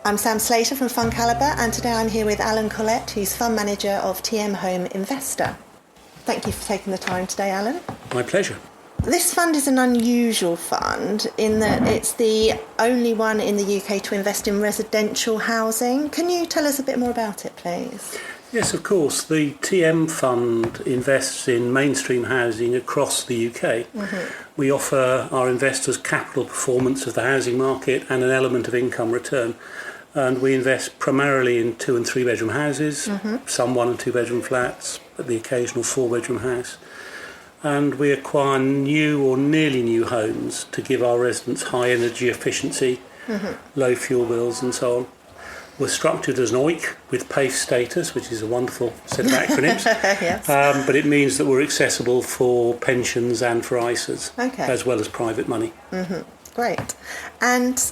I'm Sam Slater from FundCalibre, and today I'm here with Alan Collett, who's Fund Manager of TM Home Investor. Thank you for taking the time today, Alan. My pleasure. This fund is an unusual fund in that it's the only one in the UK to invest in residential housing. Can you tell us a bit more about it, please? Yes, of course. The TM fund invests in mainstream housing across the UK. We offer our investors capital performance of the housing market and an element of income return. And we invest primarily in 2 and 3 bedroom houses, some 1 and 2 bedroom flats, but the occasional 4 bedroom house. And we acquire new or nearly new homes to give our residents high energy efficiency, low fuel bills and so on. We're structured as an OIC with PACE status, which is a wonderful set of acronyms. Yes. But it means that we're accessible for pensions and for ISAs, as well as private money. Great. And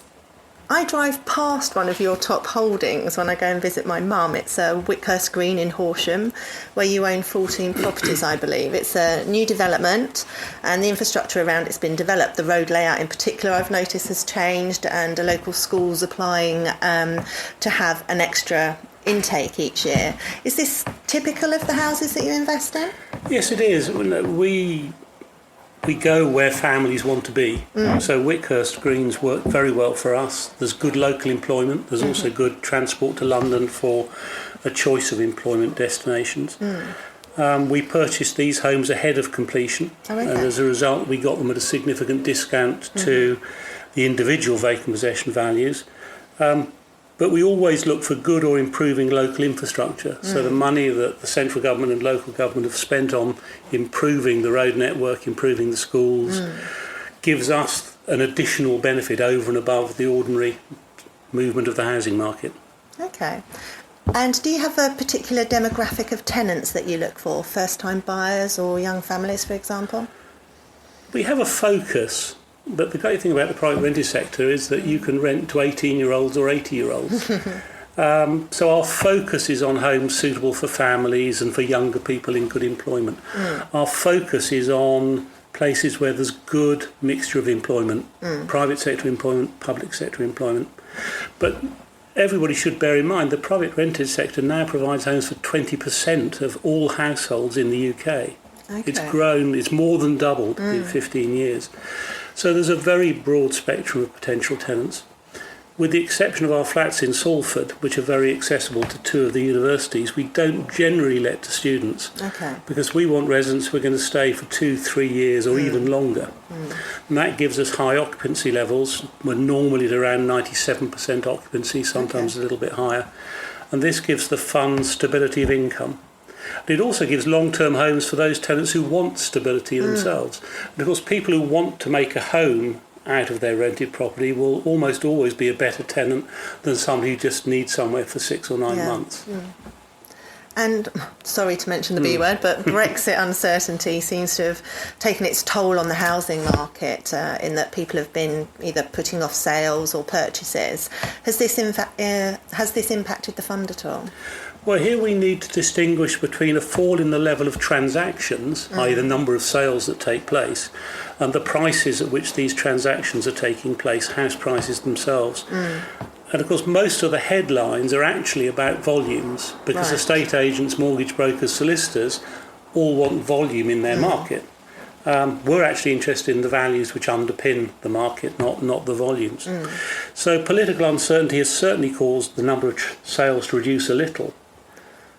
I drive past one of your top holdings when I go and visit my mum. It's Whithurst Green in Horsham, where you own 14 properties, I believe. It's a new development and the infrastructure around it's been developed. The road layout in particular, I've noticed, has changed, and a local school's applying to have an extra intake each year. Is this typical of the houses that you invest in? Yes, it is. We go where families want to be. So Whithurst Greens work very well for us. There's good local employment. There's also good transport to London for a choice of employment destinations. We purchased these homes ahead of completion, and as a result we got them at a significant discount to the individual vacant possession values. But we always look for good or improving local infrastructure. So the money that the central government and local government have spent on improving the road network, improving the schools, gives us an additional benefit over and above the ordinary movement of the housing market. Okay. And do you have a particular demographic of tenants that you look for? First-time buyers or young families, for example? We have a focus. But the great thing about the private rented sector is that you can rent to 18-year-olds or 80-year-olds. So our focus is on homes suitable for families and for younger people in good employment. Our focus is on places where there's good mixture of employment, private sector employment, public sector employment. But everybody should bear in mind the private rented sector now provides homes for 20% of all households in the UK. It's grown, it's more than doubled in 15 years. So there's a very broad spectrum of potential tenants. With the exception of our flats in Salford, which are very accessible to 2 of the universities, we don't generally let to students because we want residents who are going to stay for 2-3 years or even longer. And that gives us high occupancy levels. We're normally at around 97% occupancy, sometimes a little bit higher. And this gives the fund stability of income. It also gives long-term homes for those tenants who want stability themselves. And of course, people who want to make a home out of their rented property will almost always be a better tenant than somebody who just needs somewhere for 6 or 9 months. And sorry to mention the B word, but Brexit uncertainty seems to have taken its toll on the housing market in that people have been either putting off sales or purchases. Has this impacted the fund at all? Well, here we need to distinguish between a fall in the level of transactions, i.e. the number of sales that take place, and the prices at which these transactions are taking place, house prices themselves. And of course, most of the headlines are actually about volumes, because estate agents, mortgage brokers, solicitors all want volume in their market. We're actually interested in the values which underpin the market, not the volumes. So political uncertainty has certainly caused the number of sales to reduce a little.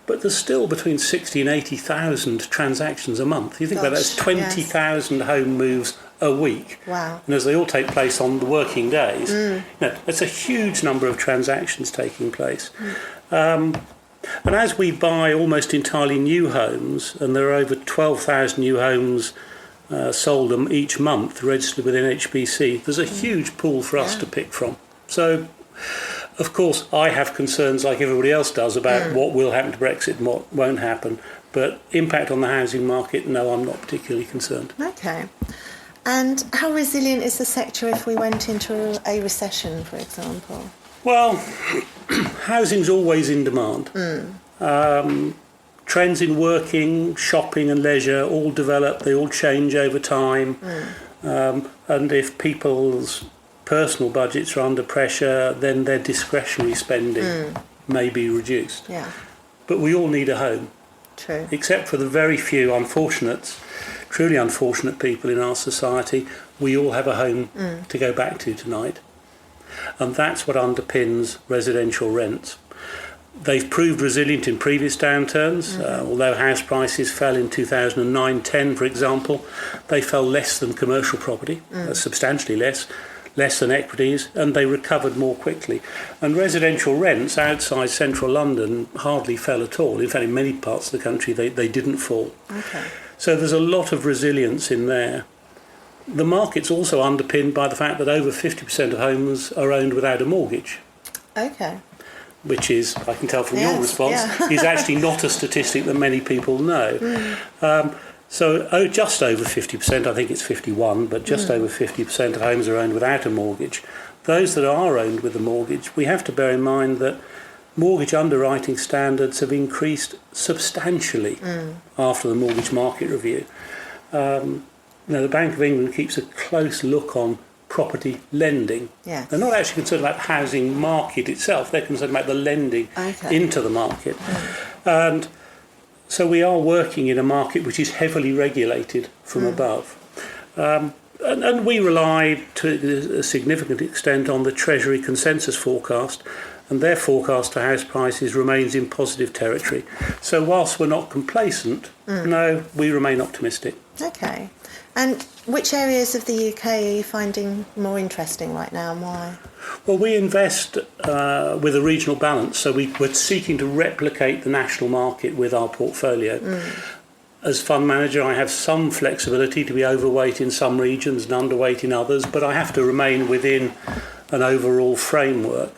But there's still between 60 and 80,000 transactions a month. You think about that, that's 20,000 home moves a week. Wow. And as they all take place on the working days, it's a huge number of transactions taking place. And as we buy almost entirely new homes, and there are over 12,000 new homes sold them each month registered with NHBC, there's a huge pool for us to pick from. So, of course, I have concerns like everybody else does about what will happen to Brexit and what won't happen. But impact on the housing market, no, I'm not particularly concerned. Okay. And how resilient is the sector if we went into a recession, for example? Well, housing's always in demand. Trends in working, shopping and leisure all develop, they all change over time. And if people's personal budgets are under pressure, then their discretionary spending may be reduced. Yeah. But we all need a home. True. Except for the very few truly unfortunate people in our society, we all have a home to go back to tonight. And that's what underpins residential rents. They've proved resilient in previous downturns. Although house prices fell in 2009-10, for example, they fell less than commercial property, substantially less than equities, and they recovered more quickly. And residential rents outside central London hardly fell at all. In fact, in many parts of the country, they didn't fall. Okay. So there's a lot of resilience in there. The market's also underpinned by the fact that over 50% of homes are owned without a mortgage. Okay. Which is, I can tell from your response, is actually not a statistic that many people know. So just over 50%, I think it's 51, but just over 50% of homes are owned without a mortgage. Those that are owned with a mortgage, we have to bear in mind that mortgage underwriting standards have increased substantially after the mortgage market review. The Bank of England keeps a close look on property lending. Yes. They're not actually concerned about the housing market itself, they're concerned about the lending into the market. And so we are working in a market which is heavily regulated from above. And we rely to a significant extent on the Treasury consensus forecast, and their forecast for house prices remains in positive territory. So whilst we're not complacent, no, we remain optimistic. Okay. And which areas of the UK are you finding more interesting right now, and why? Well, we invest with a regional balance, so we're seeking to replicate the national market with our portfolio. As fund manager, I have some flexibility to be overweight in some regions and underweight in others, but I have to remain within an overall framework.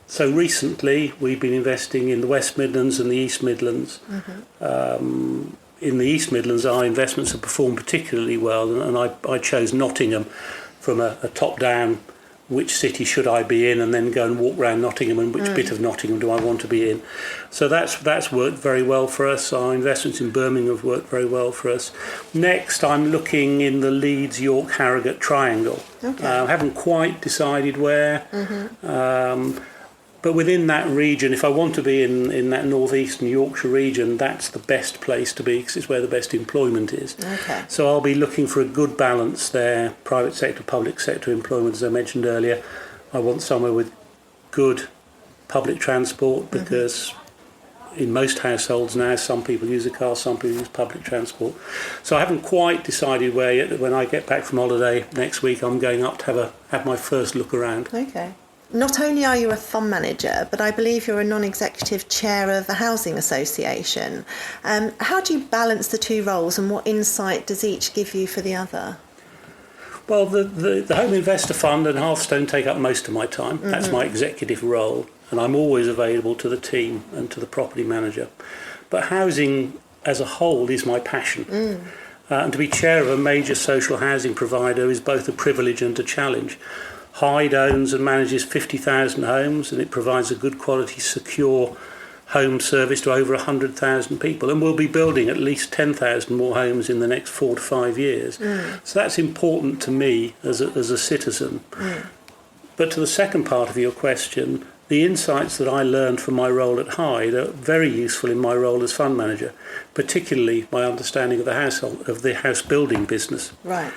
So recently, we've been investing in the West Midlands and the East Midlands. In the East Midlands, our investments have performed particularly well, and I chose Nottingham from a top-down, which city should I be in, and then go and walk around Nottingham and which bit of Nottingham do I want to be in. So that's worked very well for us. Our investments in Birmingham have worked very well for us. Next, I'm looking in the Leeds, York, Harrogate triangle. I haven't quite decided where. But within that region, if I want to be in that northeastern Yorkshire region, that's the best place to be because it's where the best employment is. Okay. So I'll be looking for a good balance there, private sector, public sector employment, as I mentioned earlier. I want somewhere with good public transport because in most households now, some people use a car, some people use public transport. So I haven't quite decided where yet. When I get back from holiday next week, I'm going up to have my first look around. Okay. Not only are you a fund manager, but I believe you're a non-executive chair of a housing association. How do you balance the two roles, and what insight does each give you for the other? Well, the Home Investor Fund and Hearthstone take up most of my time. That's my executive role, and I'm always available to the team and to the property manager. But housing as a whole is my passion. And to be chair of a major social housing provider is both a privilege and a challenge. Hyde owns and manages 50,000 homes, and it provides a good quality, secure home service to over 100,000 people. And we'll be building at least 10,000 more homes in the next 4 to 5 years. So that's important to me as a citizen. But to the second part of your question, the insights that I learned from my role at Hyde are very useful in my role as fund manager, particularly my understanding of the house building business. Right.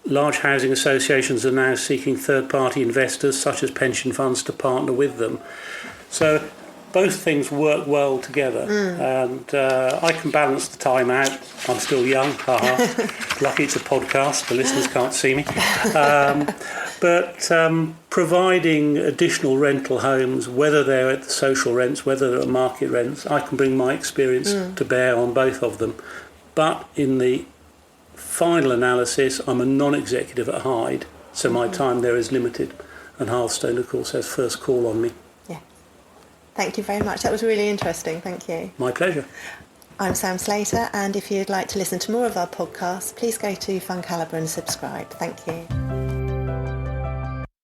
Large housing associations are now seeking third-party investors, such as pension funds, to partner with them. So both things work well together, and I can balance the time out. I'm still young, lucky it's a podcast, the listeners can't see me. But providing additional rental homes, whether they're at the social rents, whether they're at market rents, I can bring my experience to bear on both of them. But in the final analysis, I'm a non-executive at Hyde, so my time there is limited, and Hearthstone, of course, has first call on me. Yeah. Thank you very much. That was really interesting. Thank you. My pleasure. I'm Sam Slater, and if you'd like to listen to more of our podcasts, please go to FundCalibre and subscribe. Thank you.